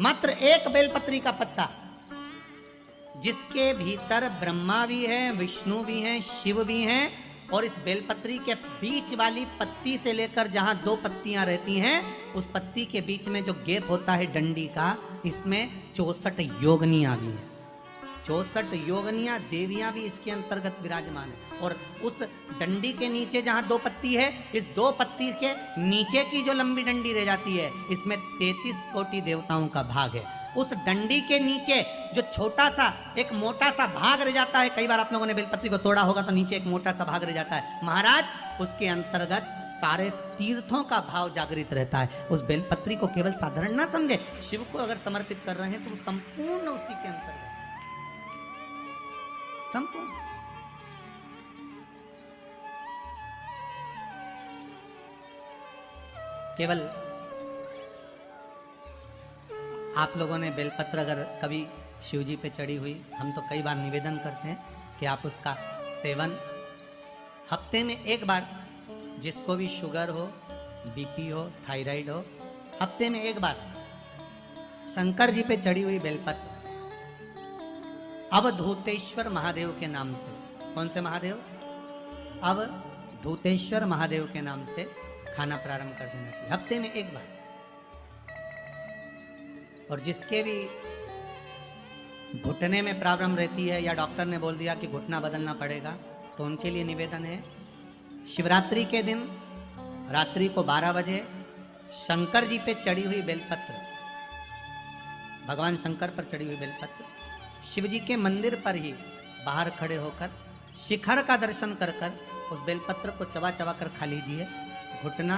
मात्र एक बेलपत्री का पत्ता, जिसके भीतर ब्रह्मा भी है, विष्णु भी हैं, शिव भी हैं, और इस बेलपत्री के बीच वाली पत्ती से लेकर जहां दो पत्तियां रहती हैं, उस पत्ती के बीच में जो गैप होता है डंडी का, इसमें 64 योगनियां भी हैं। 64 योगनियां देवियां भी इसके अंतर्गत विराजमान है। और उस डंडी के नीचे जहां दो पत्ती है, इस दो पत्ती के नीचे की जो लंबी डंडी रह जाती है, इसमें 33 कोटि देवताओं का भाग है। उस डंडी के नीचे जो छोटा सा एक मोटा सा भाग रह जाता है, कई बार आप लोगों ने बेलपत्री को तोड़ा होगा तो नीचे एक मोटा सा भाग रह जाता है महाराज, उसके अंतर्गत सारे तीर्थों का भाव जागृत रहता है। उस बेलपत्री को केवल साधारण ना समझे, शिव को अगर समर्पित कर रहे हैं तो संपूर्ण उसी के अंतर्गत, संपूर्ण। केवल आप लोगों ने बेलपत्र अगर कभी शिव जी पे चढ़ी हुई, हम तो कई बार निवेदन करते हैं कि आप उसका सेवन हफ्ते में एक बार, जिसको भी शुगर हो, बीपी हो, थायराइड हो, हफ्ते में एक बार शंकर जी पे चढ़ी हुई बेलपत्र अवधूतेश्वर महादेव के नाम से, कौन से महादेव? अवधूतेश्वर महादेव के नाम से खाना प्रारंभ कर देना चाहिए हफ्ते में एक बार। और जिसके भी घुटने में प्रॉब्लम रहती है या डॉक्टर ने बोल दिया कि घुटना बदलना पड़ेगा, तो उनके लिए निवेदन है, शिवरात्रि के दिन रात्रि को 12 बजे शंकर जी पे चढ़ी हुई बेलपत्र, भगवान शंकर पर चढ़ी हुई बेलपत्र, शिव जी के मंदिर पर ही बाहर खड़े होकर शिखर का दर्शन कर कर उस बेलपत्र को चबा चबा कर खा लीजिए। घुटना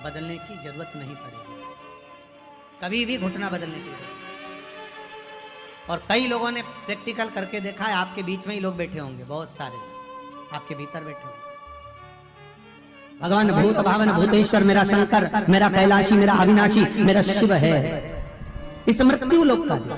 बदलने की जरूरत नहीं पड़ेगी, कभी भी घुटना बदलने की जरूरत। और कई लोगों ने प्रैक्टिकल करके देखा है, आपके बीच में ही लोग बैठे होंगे, बहुत सारे आपके भीतर बैठे होंगे। भगवान भूत भावन भूतेश्वर मेरा शंकर, मेरा कैलाशी, मेरा अविनाशी, मेरा शिव है, इस मृत्यु लोक का दिया।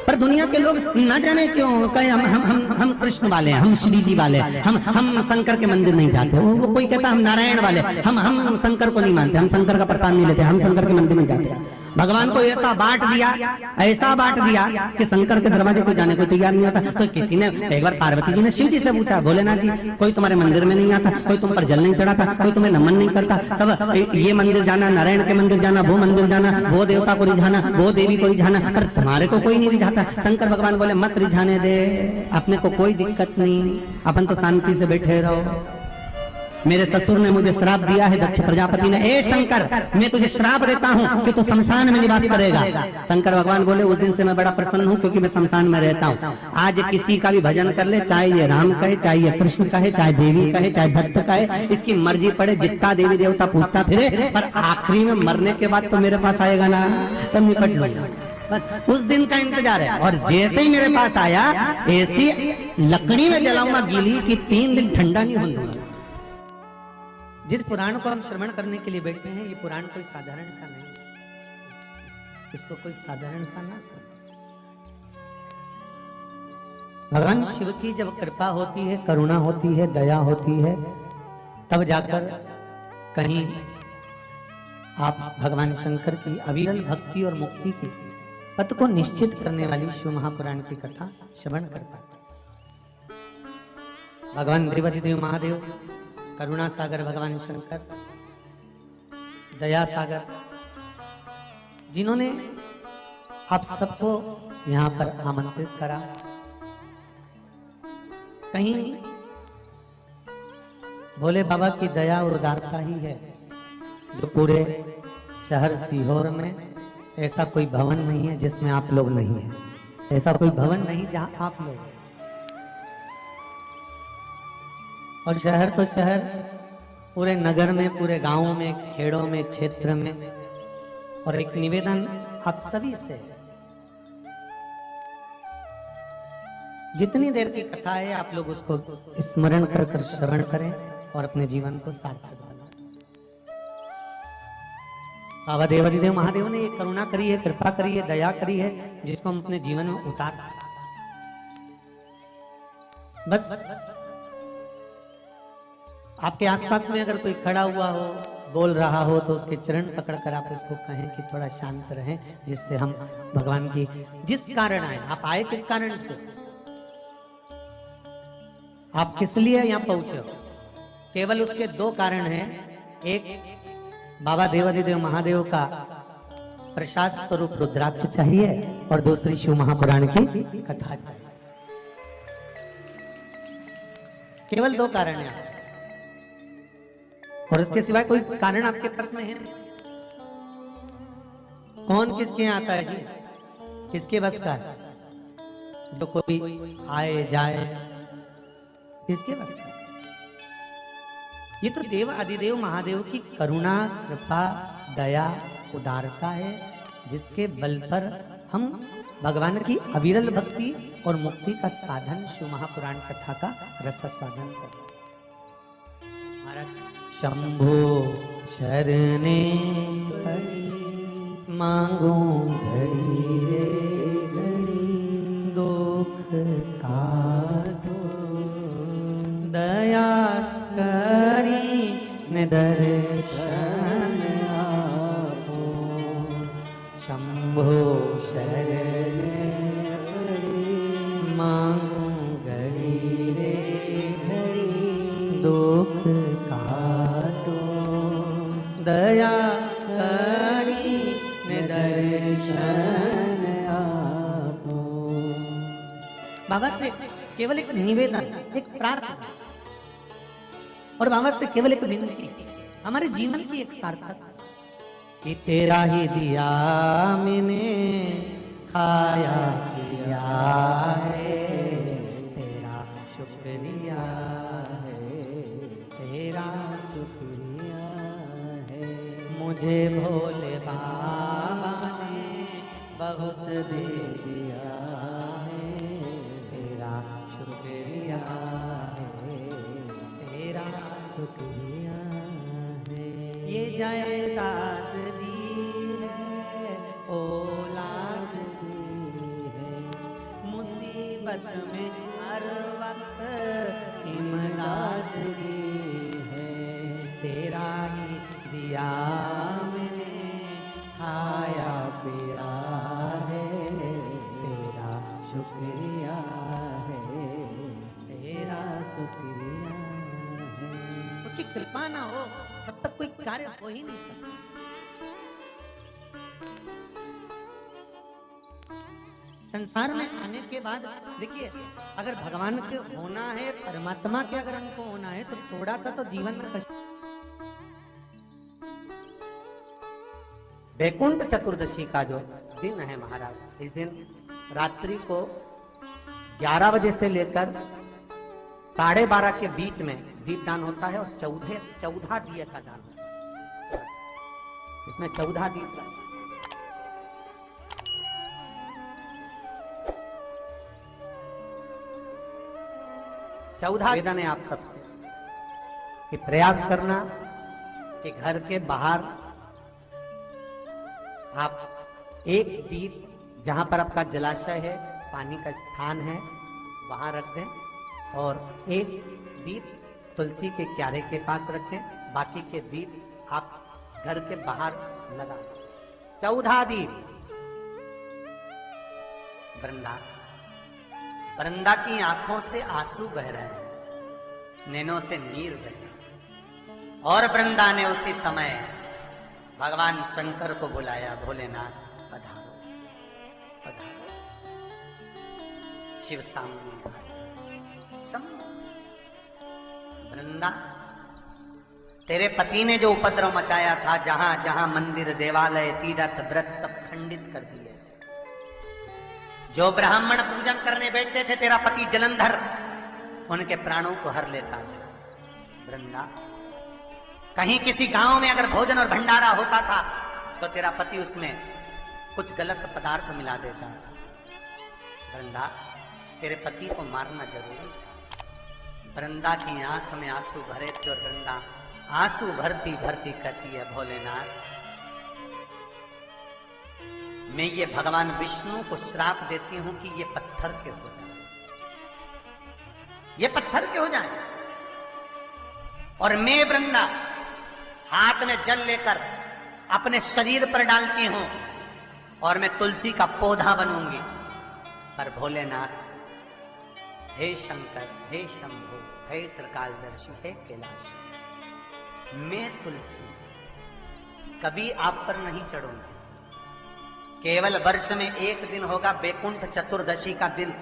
पर दुनिया के लोग न जाने क्यों कहे हम कृष्ण वाले हैं, हम श्री जी वाले हैं, हम शंकर के मंदिर नहीं जाते। वो कोई कहता हम नारायण वाले, हम शंकर को नहीं मानते, हम शंकर का प्रसाद नहीं लेते, हम शंकर के मंदिर नहीं जाते। भगवान को ऐसा बांट दिया कि शंकर के दरवाजे को जाने को तैयार नहीं होता। तो किसी ने एक बार पार्वती जी ने शिव जी से पूछा, भोलेनाथ जी कोई तुम्हारे मंदिर में नहीं आता, कोई तुम पर जल नहीं चढ़ाता, कोई तुम्हें नमन नहीं करता, सब ये मंदिर जाना, नारायण के मंदिर जाना, वो मंदिर जाना, वो देवता को रिझाना, वो देवी को रिझाना, पर तुम्हारे को कोई नहीं रिझाता। शंकर भगवान बोले मत रिझाने दे, अपने को कोई दिक्कत नहीं, अपन तो शांति से बैठे रहो। मेरे ससुर ने मुझे श्राप दिया है, दक्ष प्रजापति ने, ए शंकर मैं तुझे श्राप देता हूँ कि तू शमशान में निवास करेगा। शंकर भगवान बोले उस दिन से मैं बड़ा प्रसन्न हूँ, क्योंकि मैं शमशान में रहता हूँ। आज किसी का भी भजन कर ले, चाहे ये राम कहे, चाहे ये कृष्ण कहे, चाहे देवी कहे, चाहे भक्त कहे, इसकी मर्जी पड़े, जितना देवी देवता पूछता फिरे, पर आखिरी में मरने के बाद तो मेरे पास आएगा ना, तब निपट लूंगा। बस उस दिन का इंतजार है। और जैसे ही मेरे पास आया, ऐसी लकड़ी में जलाऊंगा गीली कि 3 दिन ठंडा नहीं होने दूंगा। जिस पुराण को हम श्रवण करने के लिए बैठे हैं, ये पुराण कोई साधारण सा नहीं, इसको कोई साधारण सा ना समझे। भगवान शिव की जब कृपा होती है, करुणा होती है, दया होती है, तब जाकर कहीं आप भगवान शंकर की अविरल भक्ति और मुक्ति की पथ को निश्चित करने वाली शिव महापुराण की कथा श्रवण कर पाते। भगवान देवाधिदेव महादेव, करुणा सागर भगवान शंकर, दया सागर, जिन्होंने आप सबको यहाँ पर आमंत्रित करा, कहीं भोले बाबा की दया और उदारता ही है जो पूरे शहर सीहोर में ऐसा कोई भवन नहीं है जिसमें आप लोग नहीं है, ऐसा कोई भवन नहीं जहां आप लोग। और शहर तो शहर, पूरे नगर में, पूरे गांवों में, खेड़ों में, क्षेत्र में। और एक निवेदन आप सभी से, जितनी देर की कथा है आप लोग उसको स्मरण कर कर श्रवण करें और अपने जीवन को सार्थक बनाएं। बाबा देवाधिदेव महादेव ने ये करुणा करी है, कृपा करी है, दया करी है, जिसको हम अपने जीवन में उतार सकते। बस आपके आसपास में अगर कोई खड़ा हुआ हो, बोल रहा हो तो उसके चरण पकड़कर आप उसको कहें कि थोड़ा शांत रहें, जिससे हम भगवान की जिस कारण आए, आप आए किस कारण से, आप किस लिए यहाँ पहुंचे हो, केवल उसके दो कारण हैं। एक, बाबा देवादिदेव महादेव का प्रसाद स्वरूप रुद्राक्ष चाहिए, और दूसरी शिव महापुराण की कथा चाहिए। केवल दो कारण हैं, और इसके सिवाय कोई कारण आपके पास में है नहीं। कौन किसके यहाँ आता है जी, किसके बस का है? जो कोई आए जाए, किसके बस का? ये तो देव आदिदेव महादेव की करुणा, कृपा, दया, उदारता है, जिसके बल पर हम भगवान की अविरल भक्ति और मुक्ति का साधन शिव महापुराण कथा का रसास्वादन करते हैं। महाराज, शंभो शरणे मांगो घड़ी रे घड़ी, दुख काटो दया करी न दर्शन आपो। शंभो शरणे मांगो घड़ी रे घड़ी, दुख काटो दया करी न दर्शन आपो। बाबा से केवल एक निवेदन, एक प्रार्थना, और बाबा से केवल एक विनती, हमारे जीवन की एक सार्थक, कि तेरा ही दिया मैंने खाया पिया है, तेरा शुक्रिया है, तेरा शुक्रिया है। मुझे भोले बाबा ने बहुत दे दिया है, तेरा शुक्रिया है, तेरा शुक्रिया है। ये जायदाद दी है, औलाद दी है, मुसीबत में हर वक्त इमदाद दी है। तेरा ही दिया मैंने खाया पिया है, तेरा शुक्रिया है, तेरा शुक्रिया है। उसकी कृपा ना हो तब तक कोई कार्य हो ही नहीं सकता। संसार में आने के बाद देखिए, अगर भगवान के होना है, परमात्मा के अगर हमको होना है, तो थोड़ा सा तो जीवन में कष्ट। वैकुंठ चतुर्दशी का जो दिन है महाराज, इस दिन रात्रि को 11 बजे से लेकर 12:30 के बीच में दीपदान होता है, और 14 दिए का दान होता है। इसमें 14 दीप, 14 निवेदन है आप सबसे कि प्रयास करना कि घर के बाहर आप एक दीप, जहां पर आपका जलाशय है, पानी का स्थान है, वहां रख दें, और एक दीप तुलसी के क्यारे के पास रखें, बाकी के दीप आप घर के बाहर लगा। 14 दीप। वृंदा की आंखों से आंसू बह रहे हैं, नैनों से नीर बह रहे हैं, और वृंदा ने उसी समय भगवान शंकर को बुलाया, भोलेनाथ पधारो पधारो। शिव सामने वृंदा, तेरे पति ने जो उपद्रव मचाया था, जहां जहां मंदिर, देवालय, तीर्थ, व्रत सब खंडित कर दिए। जो ब्राह्मण पूजन करने बैठते थे, तेरा पति जलंधर उनके प्राणों को हर लेता था। वृंदा, कहीं किसी गांव में अगर भोजन और भंडारा होता था, तो तेरा पति उसमें कुछ गलत पदार्थ मिला देता था। वृंदा, तेरे पति को मारना जरूरी था। वृंदा की आंख में आंसू भरे थे, और वृंदा आंसू भरती भरती कहती है, भोलेनाथ, मैं ये भगवान विष्णु को श्राप देती हूं कि ये पत्थर के हो जाए, ये पत्थर के हो जाए, और मैं वृंदा हाथ में जल लेकर अपने शरीर पर डालती हूं और मैं तुलसी का पौधा बनूंगी। पर भोलेनाथ, हे शंकर, हे शंभु, हे त्रिकालदर्शी, हे कैलाशी, मैं तुलसी कभी आप पर नहीं चढ़ूंगी। केवल वर्ष में एक दिन होगा बैकुंठ चतुर्दशी का दिन,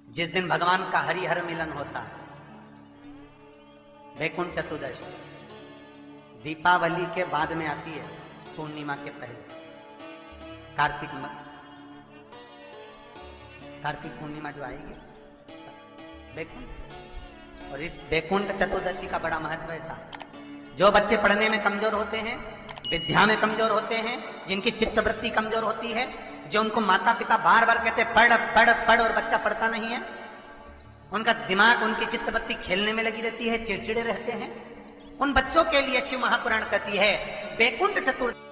जिस दिन भगवान का हरिहर मिलन होता है। बैकुंठ चतुर्दशी दीपावली के बाद में आती है, पूर्णिमा के पहले। कार्तिक पूर्णिमा जो आएगी बैकुंठ, और इस बैकुंठ चतुर्दशी का बड़ा महत्व है साहब। जो बच्चे पढ़ने में कमजोर होते हैं, विद्या में कमजोर होते हैं, जिनकी चित्तवृत्ति कमजोर होती है, जो उनको माता पिता बार बार कहते पढ़ पढ़ पढ़ और बच्चा पढ़ता नहीं है, उनका दिमाग, उनकी चित्तवृत्ति खेलने में लगी रहती है, चिड़चिड़े रहते हैं, उन बच्चों के लिए शिव महापुराण कहती है बैकुंठ चतुर्दशी